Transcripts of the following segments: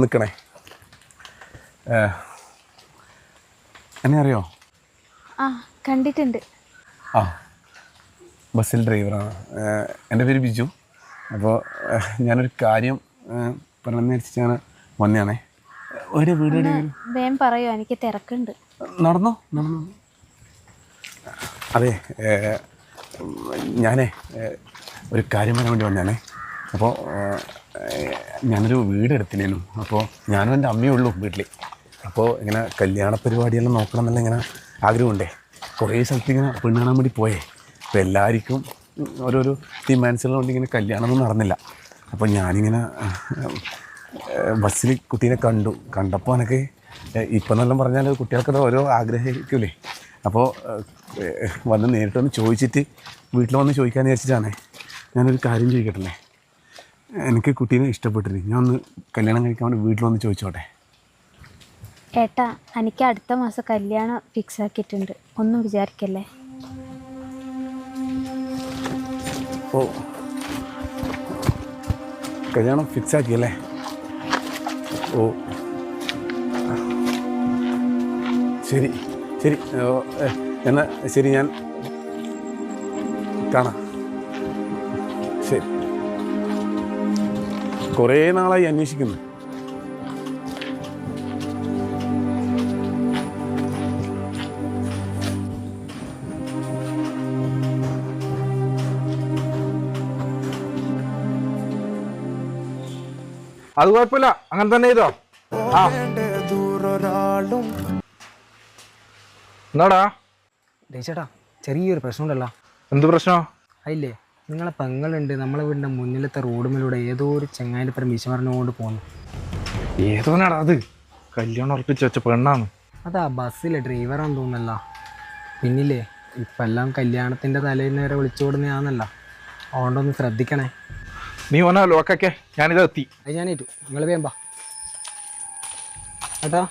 നിൽക്കണേ. എന്നെ അറിയോ? ആ കണ്ടിട്ടുണ്ട്. ആ ബസ്സിൽ ഡ്രൈവറാണ്. എൻ്റെ പേര് ബിജു. അപ്പോൾ ഞാനൊരു കാര്യം പറഞ്ഞെന്ന് വെച്ചിട്ടാണ് വന്നതാണേ. ഒരു വീട് വേഗം പറയോ, എനിക്ക് തിരക്കുണ്ട്. നടന്നോ നടന്നോ. അതെ, ഞാനേ ഒരു കാര്യം പറയാൻ വേണ്ടി വന്നതാണേ. അപ്പോൾ ഞാനൊരു വീടെടുത്തിനേനും. അപ്പോൾ ഞാനും എൻ്റെ അമ്മയേ ഉള്ളൂ വീട്ടിൽ. അപ്പോൾ ഇങ്ങനെ കല്യാണ പരിപാടിയെല്ലാം നോക്കണം എന്നുള്ള ഇങ്ങനെ ആഗ്രഹമുണ്ടേ. കുറേ സ്ഥലത്ത് ഇങ്ങനെ പെണ്ണ് കാണാൻ വേണ്ടി പോയേ. അപ്പോൾ എല്ലാവർക്കും ഓരോരോ ഡിമാൻഡ്സുകൾ കൊണ്ട് ഇങ്ങനെ കല്യാണമൊന്നും നടന്നില്ല. അപ്പോൾ ഞാനിങ്ങനെ ബസ്സിൽ കുട്ടീനെ കണ്ടപ്പോൾ എനിക്ക് ഇപ്പം എന്നെല്ലാം പറഞ്ഞാൽ കുട്ടികൾക്കത് ഓരോ ആഗ്രഹിക്കൂലേ. അപ്പോൾ വന്ന് നേരിട്ട് വന്ന് ചോദിച്ചിട്ട് വീട്ടിൽ വന്ന് ചോദിക്കാമെന്ന് വിചാരിച്ചിട്ടാണേ. ഞാനൊരു കാര്യം ചോദിക്കട്ടല്ലേ? എനിക്ക് കുട്ടീനെ ഇഷ്ടപ്പെട്ടിട്ട് ഞാൻ ഒന്ന് കല്യാണം കഴിക്കാൻ വേണ്ടി വീട്ടിൽ വന്ന് ചോദിച്ചോട്ടെ? ഏട്ടാ, എനിക്ക് അടുത്ത മാസം കല്യാണം ഫിക്സ് ആക്കിയിട്ടുണ്ട്, ഒന്നും വിചാരിക്കല്ലേ. ഓ, കല്യാണം ഫിക്സ് ആക്കിയല്ലേ? ഓ ശരി ശരി. എന്നാൽ ശരി, ഞാൻ കാണാം. ശരി. കുറേ നാളായി അന്വേഷിക്കുന്നു. അത് കുഴപ്പമില്ല, അങ്ങനെ തന്നെ ചെയ്തോ. എന്നാടാ ചേട്ടാ, ചെറിയൊരു പ്രശ്നമുണ്ടല്ലോ. എന്ത് പ്രശ്നം? അതില്ലേ, നിങ്ങളെ പെങ്ങളുണ്ട് നമ്മളെ വീടിൻ്റെ മുന്നിലത്തെ റോഡുമിലൂടെ ഏതോ ഒരു ചെങ്ങായിൻ്റെ പരം വീശ പറഞ്ഞുകൊണ്ട് പോകുന്നു. ഏതോനാടാ അത്? കല്യാണം ഉറപ്പിച്ച് വെച്ച പെണ്ണാണ്. അതാ ബസ്സിലെ ഡ്രൈവറാന്ന് തോന്നല്ല. പിന്നില്ലേ, ഇപ്പം എല്ലാം കല്യാണത്തിൻ്റെ തലേന്ന് വരെ വിളിച്ചുകൊടുന്നതാണല്ല. അതുകൊണ്ടൊന്ന് ശ്രദ്ധിക്കണേ. നീ ഓനാ ലോക്കൊക്കെ, ഞാനിത് എത്തി. അത് ഞാനേറ്റു, നിങ്ങൾ വേമ്പാ. ഏട്ടാ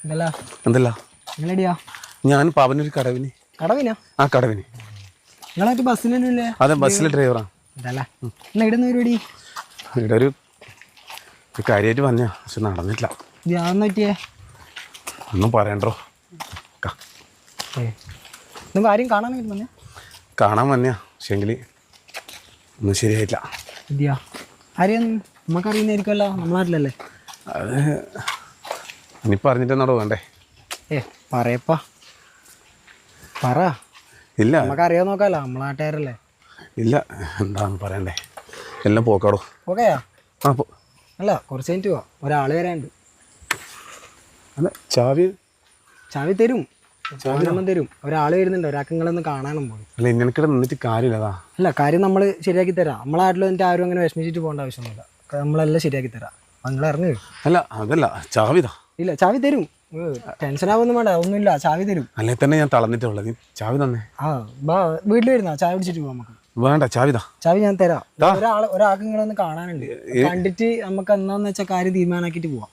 എന്തല്ല എന്തല്ല? നിങ്ങളെടിയാ? ഞാൻ പാവനൊരു കടവിന്. കടവിനാ? ആ കടവിന്. നിങ്ങളായിട്ട് ബസ്സിലല്ലേ? അതെ, ബസ്സിലെ ഡ്രൈവറാണ്. ഇതല്ല എന്നാ ഇടുന്ന പരിപാടി? ഇവിടെ ഒരു കാര്യമായിട്ട് വന്നയാ, പക്ഷെ നടന്നിട്ടില്ല. ധ്യാനം പറ്റിയേ? ഒന്നും പറയണ്ടോ. നിങ്ങൾ ആരും കാണാൻ വന്നേ? കാണാൻ വന്നയാ, പക്ഷെങ്കിൽ ഒന്നും ശരിയായിട്ടില്ല. ഇദ്യാ ആരെയും നമുക്കറിയുന്നതായിരിക്കുമല്ലോ, നമ്മളെ നാട്ടിലല്ലേ? അത് ഇനി പറഞ്ഞിട്ടെന്നാടോ വേണ്ടേ? പറയപ്പാ, പറ. ഇല്ല, നമുക്കറിയാൻ നോക്കാമല്ലോ, നമ്മളെ നാട്ടുകാരല്ലേ. ഇല്ല, എന്താന്ന് പറയണ്ടേ? എല്ലാം പോക്കാടോ. ഓക്കെയാ? ആ അല്ല, കുറച്ച് കഴിഞ്ഞിട്ട് പോവാം, ഒരാൾ വരാനുണ്ട്. അല്ല, ചാവി തരും, ചാവിനൊന്നും തരും. ഒരാൾ വരുന്നുണ്ട്, ഒരാൾക്ക് നിങ്ങളൊന്ന് കാണാനും പോകും. അല്ല, ഇങ്ങനെക്കിടെ നിന്നിട്ട് കാര്യമില്ലതാ. അല്ല, കാര്യം നമ്മൾ ശരിയാക്കി തരാം. നമ്മളെ നാട്ടിൽ വന്നിട്ട് ആരും അങ്ങനെ വിഷമിച്ചിട്ട് പോകേണ്ട ആവശ്യമൊന്നുമില്ല. നമ്മളെല്ലാം ശരിയാക്കി തരാം. നിങ്ങൾ ഇറങ്ങി. അല്ല, അതല്ല, ചാവിതാ. ഇല്ല, ചാവി തരും, ടെൻഷനാവൊന്നും വേണ്ട, ഒന്നുമില്ല, ചാവി തരും. അല്ലെ തന്നെ ഞാൻ തളർന്നിട്ടുള്ളത്. നീ ചാവി തന്നെ. ആ ബാ, വീട്ടിൽ വരുന്ന ചായ പിടിച്ചിട്ട് പോവാം നമുക്ക്. വേണ്ട, ചാവിതാ. ചാവി ഞാൻ തരാം. ഒരാൾക്ക് നിങ്ങളൊന്ന് കാണാനുണ്ട്, കണ്ടിട്ട് നമുക്ക് എന്താന്ന് വെച്ചാൽ കാര്യം തീരുമാനാക്കിയിട്ട് പോവാം.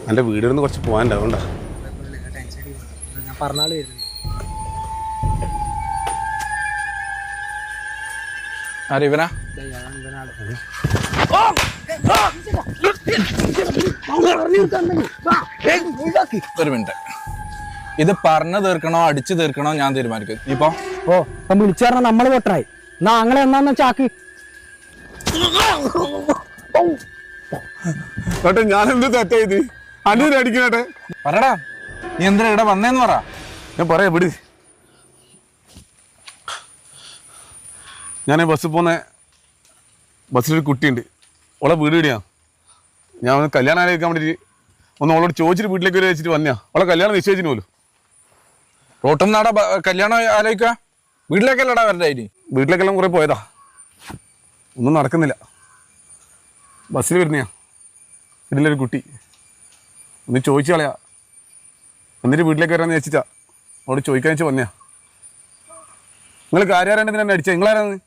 എൻ്റെ വീടിന്ന് കുറച്ച് പോകാനുണ്ട്, അതുകൊണ്ടാ. ഞാൻ പറഞ്ഞാൾ വരുന്നുണ്ട്. ഇവനാ? ഒരു മിനിറ്റ്, ഇത് പറഞ്ഞു തീർക്കണോ അടിച്ചു തീർക്കണോ ഞാൻ തീരുമാനിക്കും. ഇപ്പൊ വിളിച്ചു പറഞ്ഞാൽ നമ്മള് പൊട്ടായി. എന്നാ അങ്ങനെ എന്നാന്ന് ചാക്ക്. ഞാൻ എന്ത് തെറ്റായത്? അനിയനെ അടിക്കട്ടെ. പറടാ, നീ എന്തിനാ ഇവിടെ വന്നേന്ന് പറ. ഞാൻ പറയാം, വിട്. ഞാൻ ബസ്സിലൊരു കുട്ടിയുണ്ട്, ഓളെ വീട് ഇടിയാ. ഞാൻ ഒന്ന് കല്യാണം ആലോചിക്കാൻ വേണ്ടിയിട്ട് ഒന്ന് ഓളോട് ചോദിച്ചിട്ട് വീട്ടിലേക്ക് വരെ വെച്ചിട്ട് വന്നയാ. ഓളെ കല്യാണം നിശ്ചയിച്ചിന് പോലും. റോട്ടും നാടാ കല്യാണം ആലോചിക്കുക? വീട്ടിലേക്കല്ലടാ വരണ്ട. വീട്ടിലേക്കെല്ലാം കുറേ പോയതാ, ഒന്നും നടക്കുന്നില്ല. ബസ്സിൽ വരുന്നയാ, ഇതിലൊരു കുട്ടി. ഒന്ന് ചോദിച്ചു കളയാ, എന്നിട്ട് വീട്ടിലേക്ക് വരാമെന്ന് വെച്ചിട്ടാ അവളോട് ചോദിക്കാൻ വെച്ച് വന്നയാ. നിങ്ങൾ കാര്യാരേണ്ടതിന് തന്നെ അടിച്ചാ? നിങ്ങളാരാന്ന്?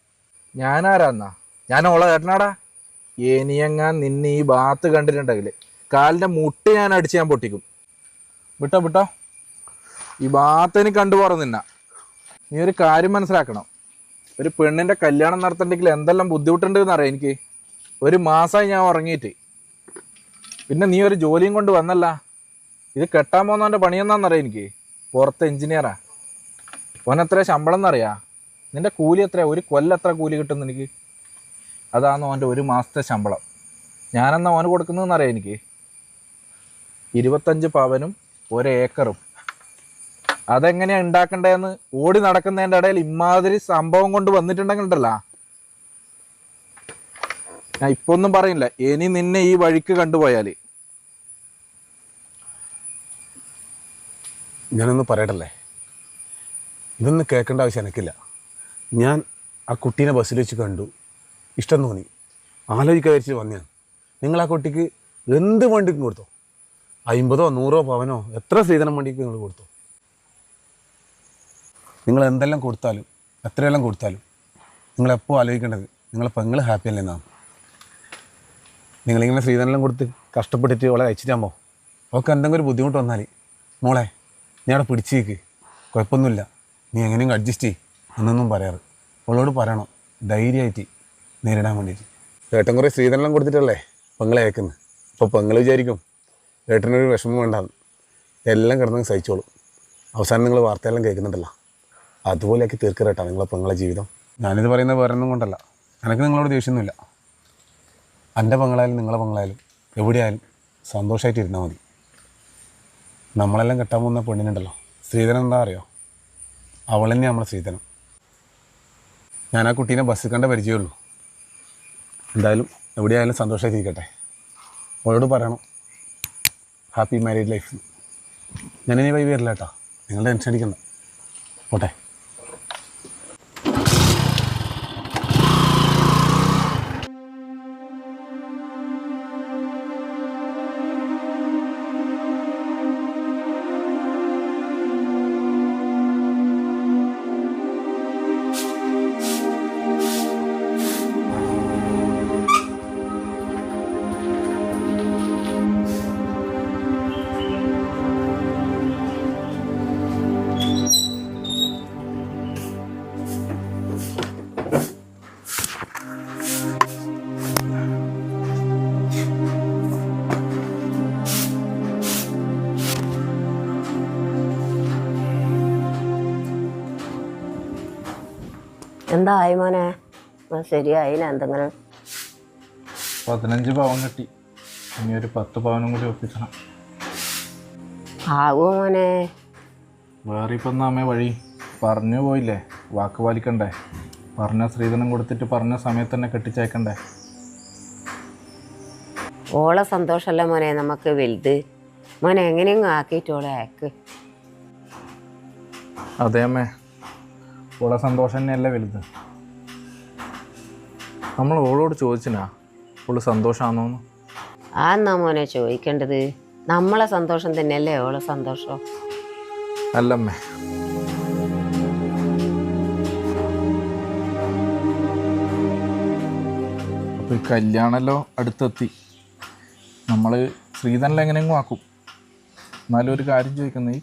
ഞാനാരാന്നാ? ഞാൻ ഓളെ കേട്ടനാടാ. ഇനിയെങ്ങാൻ നിന്നെ ഈ ഭാഗത്ത് കണ്ടിട്ടുണ്ടെങ്കിൽ കാലിൻ്റെ മുട്ട് ഞാൻ അടിച്ച് ഞാൻ പൊട്ടിക്കും. വിട്ടോ, ഈ ഭാഗത്തിന് കണ്ടുപോറ നിന്ന. നീ ഒരു കാര്യം മനസ്സിലാക്കണം, ഒരു പെണ്ണിൻ്റെ കല്യാണം നടത്തണ്ടെങ്കിൽ എന്തെല്ലാം ബുദ്ധിമുട്ടുണ്ട് എന്നറിയാം എനിക്ക്. ഒരു മാസമായി ഞാൻ ഉറങ്ങിയിട്ട്. പിന്നെ നീ ഒരു ജോലിയും കൊണ്ട് വന്നല്ല. ഇത് കെട്ടാൻ പോകുന്നവൻ്റെ പണിയെന്നാന്നറിയാം എനിക്ക്. പുറത്ത് എഞ്ചിനീയറാ. ഓനെത്ര ശമ്പളം എന്നറിയാ? നിന്റെ കൂലി എത്രയാ? ഒരു കൊല്ലം എത്ര കൂലി കിട്ടുന്നു എനിക്ക്? അതാണ് ഓൻ്റെ ഒരു മാസത്തെ ശമ്പളം. ഞാനെന്നാ ഓന് കൊടുക്കുന്നതെന്നറിയാം എനിക്ക്. 25 പവനും 1 ഏക്കറും. അതെങ്ങനെയാ ഉണ്ടാക്കണ്ടേന്ന് ഓടി നടക്കുന്നതിൻ്റെ ഇടയിൽ ഇമാതിരി സംഭവം കൊണ്ട് വന്നിട്ടുണ്ടെങ്കിലല്ല ഞാൻ ഇപ്പൊ ഒന്നും പറയില്ല. ഇനി നിന്നെ ഈ വഴിക്ക് കണ്ടുപോയാൽ ഞാനൊന്ന് പറയട്ടല്ലേ, ഇതൊന്നും കേൾക്കേണ്ട ആവശ്യം എനിക്കില്ല. ഞാൻ ആ കുട്ടീനെ ബസ്സിൽ വെച്ച് കണ്ടു, ഇഷ്ടം തോന്നി, ആലോചിക്കാൻ വിചാരിച്ച് വന്നതാണ്. നിങ്ങൾ ആ കുട്ടിക്ക് എന്ത് വണ്ടിക്കും കൊടുത്തോ, 50 100 പവനോ എത്ര സ്ത്രീധനം വണ്ടിക്ക് നിങ്ങൾ കൊടുത്തോ. നിങ്ങൾ എന്തെല്ലാം കൊടുത്താലും എത്രയെല്ലാം കൊടുത്താലും നിങ്ങളെപ്പോൾ ആലോചിക്കേണ്ടത് നിങ്ങളെ പെങ്ങൾ ഹാപ്പി അല്ലേ എന്നാണ്. നിങ്ങളിങ്ങനെ സ്ത്രീധനെല്ലാം കൊടുത്ത് കഷ്ടപ്പെട്ടിട്ട് അവളെ അയച്ചിട്ടാകുമ്പോൾ അവൾക്ക് എന്തെങ്കിലും ഒരു ബുദ്ധിമുട്ട് വന്നാൽ, മോളെ നീ അവിടെ പിടിച്ചേക്ക്, കുഴപ്പമൊന്നുമില്ല, നീ എങ്ങനെയും അഡ്ജസ്റ്റ് ചെയ്യും എന്നൊന്നും പറയാറ്. അവളോട് പറയണം ധൈര്യമായിട്ട് നേരിടാൻ വേണ്ടിയിട്ട്. ഏട്ടൻ കുറേ സ്ത്രീധനെല്ലാം കൊടുത്തിട്ടല്ലേ പെങ്ങളെ അയക്കുന്നത്. അപ്പോൾ പെങ്ങൾ വിചാരിക്കും ഏട്ടനൊരു വിഷമം വേണ്ടാന്ന്, എല്ലാം കിടന്നങ്ങ് സഹിച്ചോളും. അവസാനം നിങ്ങൾ വാർത്തയെല്ലാം കേൾക്കുന്നുണ്ടല്ലോ, അതുപോലെയാക്കി തീർക്കറേട്ടാ നിങ്ങളെ പെങ്ങളെ ജീവിതം. ഞാനിത് പറയുന്നത് വേറെ ഒന്നും കൊണ്ടല്ല, എനിക്ക് നിങ്ങളോട് ദേഷ്യമൊന്നുമില്ല. എൻ്റെ പെങ്ങളായാലും നിങ്ങളെ പെങ്ങളായാലും എവിടെയായാലും സന്തോഷമായിട്ട് ഇരുന്നാൽ മതി. നമ്മളെല്ലാം കെട്ടാൻ പോകുന്ന പെണ്ണിനുണ്ടല്ലോ സ്ത്രീധനം എന്താ അറിയോ? അവൾ തന്നെ നമ്മളെ സ്ത്രീധനം. ഞാൻ ആ കുട്ടീനെ ബസ്സിൽ കണ്ട പരിചയമുള്ളൂ. എന്തായാലും എവിടെയായാലും സന്തോഷമായിട്ടിരിക്കട്ടെ. അവളോട് പറയണം ഹാപ്പി മാരീഡ് ലൈഫ്. ഞാനിനി വൈകി വരില്ല കേട്ടോ, നിങ്ങൾ ടെൻഷൻ അടിക്കണ്ട. പോട്ടെ. എന്തായി മോനെ? ശരിയായില്ല എന്തെങ്കിലും? 15 പവൻ കിട്ടി. ഇനി ഒരു 10 പവനും കൂടി ഒപ്പിക്കണം. ആകുമോ മോനെ? വേറെ ഇപ്പം അമ്മേ വഴി പറഞ്ഞു പോയില്ലേ, വാക്ക് പാലിക്കണ്ടേ. പറഞ്ഞ സ്ത്രീധനം കൊടുത്തിട്ട് പറഞ്ഞ സമയത്ത് തന്നെ കെട്ടിച്ചയക്കണ്ടേ. ഓളെ സന്തോഷമല്ല മോനെ നമുക്ക് വലുത്. മോനെ എങ്ങനെയെങ്കിലും ആക്കിയിട്ട് ഓളെ അയക്ക്. അതെ അമ്മേ, ഓളെ സന്തോഷം തന്നെയല്ലേ വലുത്. നമ്മൾ ഓളോട് ചോദിച്ചിനാ ഓള് സന്തോഷമാണോന്ന്? ആ എന്നാ മോനെ ചോദിക്കേണ്ടത്? നമ്മളെ സന്തോഷം തന്നെയല്ലേ ഓളെ സന്തോഷം. അല്ലമ്മേ, അപ്പോൾ ഈ കല്യാണമല്ലോ അടുത്തെത്തി. നമ്മൾ ശ്രീധനെല്ലാം എങ്ങനെയെങ്കിലും ആക്കും. എന്നാലും ഒരു കാര്യം ചോദിക്കുന്നത്,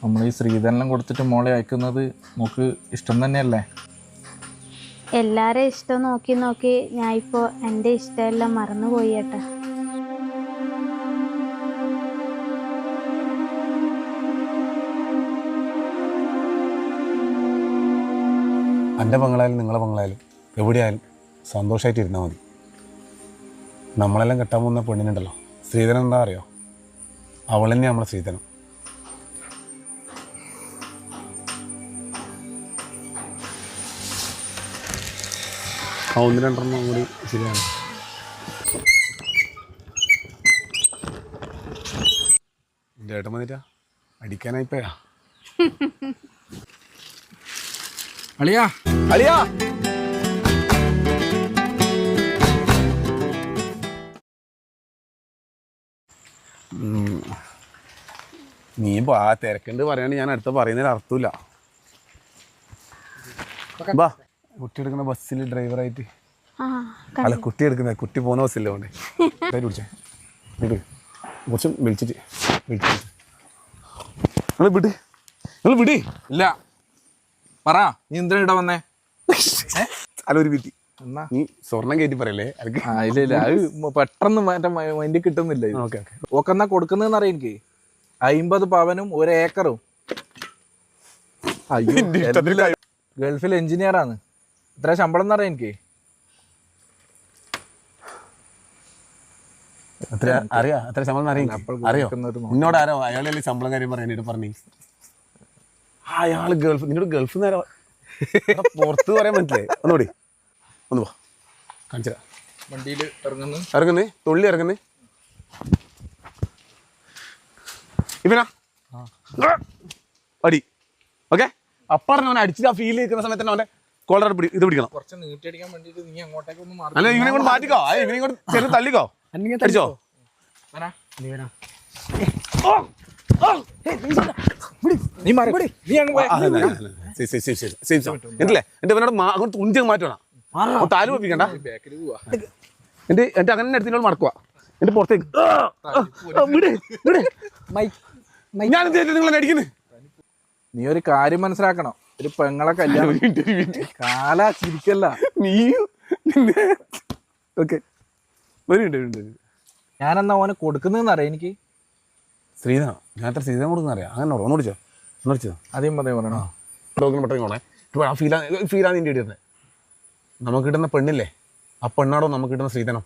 നമ്മൾ ഈ ശ്രീധനെല്ലാം കൊടുത്തിട്ട് മോളെ അയക്കുന്നത് നമുക്ക് ഇഷ്ടം തന്നെയല്ലേ? എല്ലാവരും ഇഷ്ടം നോക്കി നോക്കി ഞാൻ ഇപ്പോൾ എൻ്റെ ഇഷ്ടമെല്ലാം മറന്നുപോയി ഏട്ടാ. എൻ്റെ പെങ്ങളായാലും നിങ്ങളെ പെങ്ങളായാലും എവിടെയായാലും സന്തോഷമായിട്ട് ഇരുന്നാൽ മതി. നമ്മളെല്ലാം കെട്ടാൻ പോകുന്ന പെണ്ണിനുണ്ടല്ലോ സ്ത്രീധനം എന്താ അറിയോ? അവൾ തന്നെ നമ്മളെ സ്ത്രീധനം. ആ 1-2 കൂടി ശരിയാണ്. എൻ്റെ ഏട്ടൻ വന്നിട്ടാ അടിക്കാനായിപ്പോയാ. അളിയാ അളിയാ, നീ ഇപ്പോൾ ആ തിരക്കുണ്ട് പറയാണ്ട് ഞാൻ അടുത്ത പറയുന്നതിന് അർത്ഥമില്ല. ബാ, കുട്ടി എടുക്കുന്ന ബസ്സിൽ ഡ്രൈവറായിട്ട്. അല്ല, കുട്ടി എടുക്കുന്ന കുട്ടി പോകുന്ന ബസ്സില്ലേ കൊണ്ട് പിടിച്ചേ കുറച്ചും വിളിച്ചിട്ട് നിങ്ങൾ വിട്, നിങ്ങൾ വിട്. ഇല്ല പറ, നീ എന്തിനാ ഇവിടെ വന്നേ? അല്ല ഒരു വിധി എന്നാ നീ സ്വർണം കയറ്റി പറയല്ലേ എനിക്ക് ആ ഇല്ല അത് പെട്ടെന്ന് മറ്റേ മൈൻഡിൽ കിട്ടുന്നില്ല ഇത്. ഓക്കെ ഓക്കെ ഓക്കെ എന്നാ കൊടുക്കുന്നതെന്ന് അറിയാം എനിക്ക് 50 പവനും 1 ഏക്കറും. അയ്യോ ഗൾഫിൽ എഞ്ചിനീയർ ആണ്. ഇത്ര ശമ്പളം എന്നറിയാം എനിക്ക്. അത്ര ശമ്പളം അറിയോ നിന്നോട് ആരോ അയാളെ ശമ്പളം കാര്യം പറയാനായിട്ട് പറഞ്ഞു. അയാള് ഗൾഫ് നിന്നോട് ഗൾഫ് നേരം പുറത്ത് പറയാൻ പറ്റില്ലേ? ഒന്നുകൂടി ഒന്ന് പോ കാണിച്ചാ വണ്ടിയിൽ ഇറങ്ങുന്നേ തുള്ളി ഇറങ്ങുന്നേ ഇവനാ അടി ഓക്കെ. അപ്പറഞ്ഞ അവനെ അടിച്ചിട്ട് ആ ഫീൽ നിൽക്കുന്ന സമയത്ത് തന്നെ അവന്റെ കോളർ ഇത് പിടിക്കണം. കുറച്ച് നീട്ടിയടിക്കാൻ വേണ്ടിട്ട് നീ അങ്ങോട്ടേക്കൊന്നും അല്ല ഇവനെ കൊണ്ട് മാറ്റിക്കോ, ഇവനെ കൊണ്ട് ചെറിയ തള്ളിക്കോ, അടിച്ചോ. എന്നില്ലേ എന്റെ ഇവനോട് അങ്ങോട്ട് തുഞ്ചി മാറ്റണം, താല് വെപ്പിക്കണ്ട. എന്റെ അങ്ങനെ എടുത്തിനോട് മടക്കുക എന്റെ പുറത്തേക്ക് ഞാൻ നിങ്ങളെ അടിക്കുന്നത്. നീ ഒരു കാര്യം മനസ്സിലാക്കണം, ഒരു പെങ്ങളെ കല്യാണം കാലാ ചിരിക്കല്ല നീ ഓക്കെ. ഞാനെന്നാ ഓനെ കൊടുക്കുന്നതെന്ന് അറിയാം എനിക്ക്. ശ്രീധനം ഞാൻ അത്ര ശ്രീധനം കൊടുക്കുന്ന അറിയാം. അങ്ങനെ ഒന്നോടിച്ചോ ഒന്നോടിച്ചോ ആദ്യം പറയണോ പെട്ടെന്ന് ആ ഫീലാണ് നിന്റെ ഇടുന്നത്. നമുക്ക് കിട്ടുന്ന പെണ്ണില്ലേ, ആ പെണ്ണാടോ നമുക്ക് കിട്ടുന്ന ശ്രീധനം.